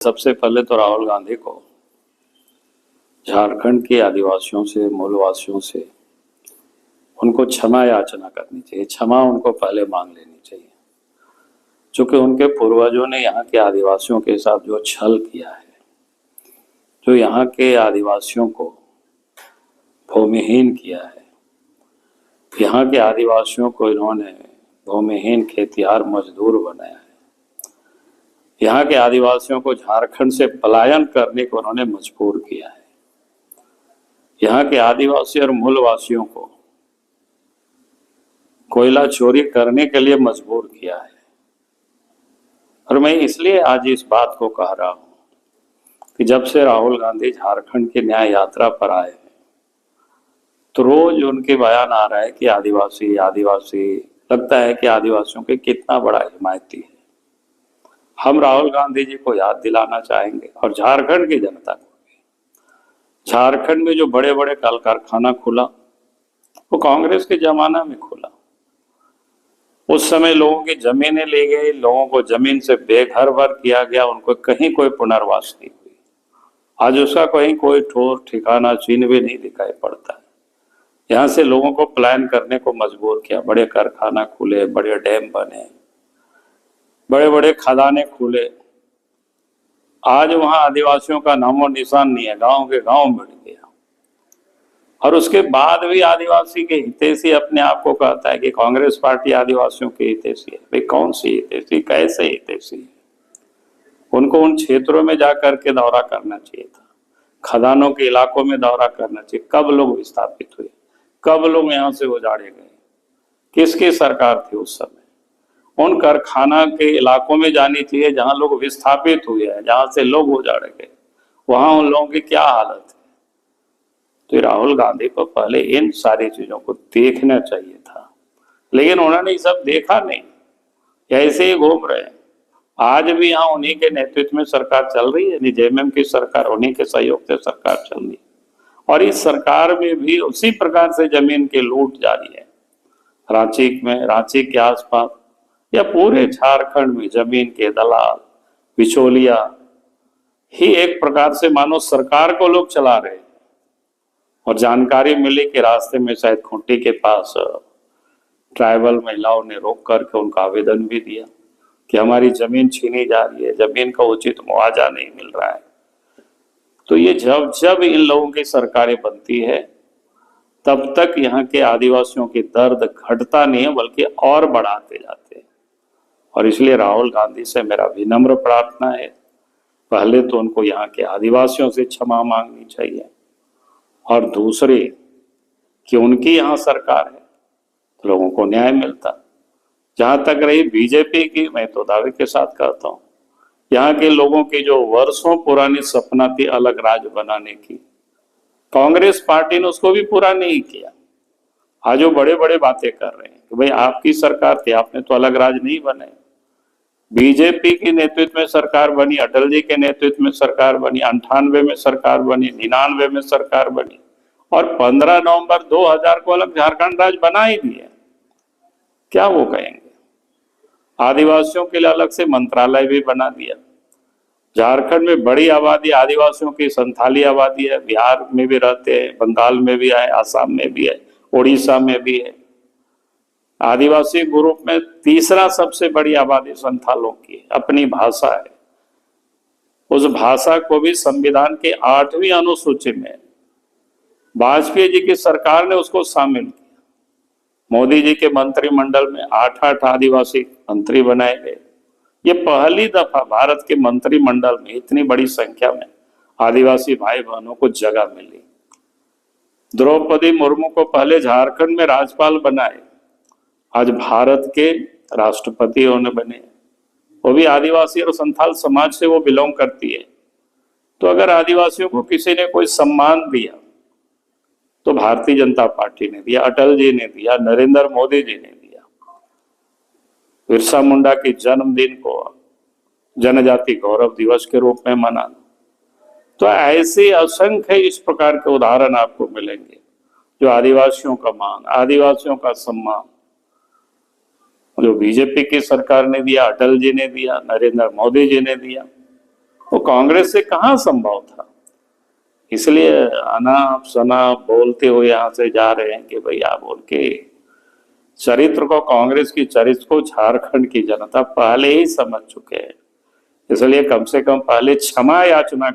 सबसे पहले तो राहुल गांधी को झारखंड के आदिवासियों से, मूलवासियों से उनको क्षमा याचना करनी चाहिए। क्षमा उनको पहले मांग लेनी चाहिए, क्योंकि उनके पूर्वजों ने यहाँ के आदिवासियों के साथ जो छल किया है, जो यहाँ के आदिवासियों को भूमिहीन किया है, यहाँ के आदिवासियों को इन्होंने भूमिहीन खेतिहर मजदूर बनाया है, यहाँ के आदिवासियों को झारखंड से पलायन करने को उन्होंने मजबूर किया है, यहाँ के आदिवासी और मूलवासियों को कोयला चोरी करने के लिए मजबूर किया है। और मैं इसलिए आज इस बात को कह रहा हूं कि जब से राहुल गांधी झारखंड की न्याय यात्रा पर आए हैं, तो रोज उनके बयान आ रहा है कि आदिवासी आदिवासी, लगता है कि आदिवासियों के कितना बड़ा हिमायती है। हम राहुल गांधी जी को याद दिलाना चाहेंगे और झारखंड की जनता को, झारखंड में जो बड़े बड़े कल कारखाना खुला वो कांग्रेस के जमाना में खुला। उस समय लोगों की जमीनें ली गई, लोगों को जमीन से बेघर किया गया, उनको कहीं कोई पुनर्वास नहीं हुई। आज उसका कहीं कोई ठोस ठिकाना चिन्ह भी नहीं दिखाई पड़ता है। यहाँ से लोगों को प्लान करने को मजबूर किया, बड़े कारखाना खुले, बड़े डैम बने, बड़े बड़े खदाने खुले। आज वहां आदिवासियों का नामो निशान नहीं है, गांव के गांव मिट गया। और उसके बाद भी आदिवासी के हितैषी अपने आप को कहता है कि कांग्रेस पार्टी आदिवासियों के हितैषी है। भाई कौन सी हितैषी, कैसे हितैषी है? उनको उन क्षेत्रों में जाकर के दौरा करना चाहिए था, खदानों के इलाकों में दौरा करना चाहिए। कब लोग विस्थापित हुए, कब लोग यहाँ से उजाड़े गए, किसकी सरकार थी उस समय? उन कारखाना के इलाकों में जानी चाहिए जहां लोग विस्थापित हुए हैं, जहां से लोग उजाड़े गए, वहां उन लोगों की क्या हालत है। तो राहुल गांधी को पहले इन सारी चीजों को देखना चाहिए था, लेकिन उन्होंने ये सब देखा नहीं, ऐसे ही घूम रहे हैं। आज भी यहाँ उन्हीं के नेतृत्व में सरकार चल रही है, जेएमएम की सरकार, उन्हीं के सहयोग से सरकार चल रही है। और इस सरकार में भी उसी प्रकार से जमीन की लूट जारी है। रांची में, रांची के आसपास या पूरे झारखंड में जमीन के दलाल, बिचौलिया ही एक प्रकार से मानो सरकार को लोग चला रहे हैं। और जानकारी मिली कि रास्ते में शायद खूंटी के पास ट्राइबल महिलाओं ने रोक करके उनका आवेदन भी दिया कि हमारी जमीन छीनी जा रही है, जमीन का उचित मुआवजा नहीं मिल रहा है। तो ये जब जब इन लोगों की सरकारें बनती है, तब तक यहाँ के आदिवासियों की दर्द घटता नहीं है, बल्कि और बढ़ाते जाते हैं। और इसलिए राहुल गांधी से मेरा विनम्र प्रार्थना है, पहले तो उनको यहाँ के आदिवासियों से क्षमा मांगनी चाहिए, और दूसरी कि उनकी यहाँ सरकार है तो लोगों को न्याय मिलता। जहां तक रही बीजेपी की, मैं तो दावे के साथ कहता हूँ, यहाँ के लोगों की जो वर्षों पुरानी सपना थी अलग राज्य बनाने की, कांग्रेस पार्टी ने उसको भी पूरा नहीं किया। आज वो बड़े बड़े बातें कर रहे हैं कि भाई आपकी सरकार थी, आपने तो अलग राज्य नहीं बनाए। बीजेपी के नेतृत्व में सरकार बनी, अटल जी के नेतृत्व में सरकार बनी, 98 में सरकार बनी, 99 में सरकार बनी, और 15 नवंबर 2000 को अलग झारखंड राज्य बना ही दिया। क्या वो कहेंगे? आदिवासियों के लिए अलग से मंत्रालय भी बना दिया। झारखंड में बड़ी आबादी आदिवासियों की संथाली आबादी है, बिहार में भी रहते हैं, बंगाल में भी है, आसाम में भी है, उड़ीसा में भी है। आदिवासी ग्रुप में तीसरा सबसे बड़ी आबादी संथालों की है, अपनी भाषा है। उस भाषा को भी संविधान के 8वीं अनुसूची में वाजपेयी जी की सरकार ने उसको शामिल किया। मोदी जी के मंत्रिमंडल में 8 आदिवासी मंत्री बनाए गए। ये पहली दफा भारत के मंत्रिमंडल में इतनी बड़ी संख्या में आदिवासी भाई बहनों को जगह मिली। द्रौपदी मुर्मू को पहले झारखंड में राज्यपाल बनाए, आज भारत के राष्ट्रपति उन्हें बने, वो भी आदिवासी और संथाल समाज से वो बिलोंग करती है। तो अगर आदिवासियों को किसी ने कोई सम्मान दिया तो भारतीय जनता पार्टी ने दिया, अटल जी ने दिया, नरेंद्र मोदी जी ने दिया। बिरसा मुंडा के जन्मदिन को जनजाति गौरव दिवस के रूप में मनाना। तो ऐसे असंख्य इस प्रकार के उदाहरण आपको मिलेंगे जो आदिवासियों का मान, आदिवासियों का सम्मान, जो बीजेपी की सरकार ने दिया, अटल जी ने दिया, नरेंद्र मोदी जी ने दिया। वो कांग्रेस से कहाँ संभव था। इसलिए अनाप शनाप बोलते हुए यहाँ से जा रहे हैं कि भैया बोल के चरित्र को, कांग्रेस की चरित्र को झारखंड की जनता पहले ही समझ चुके हैं। इसलिए कम से कम पहले क्षमा याचना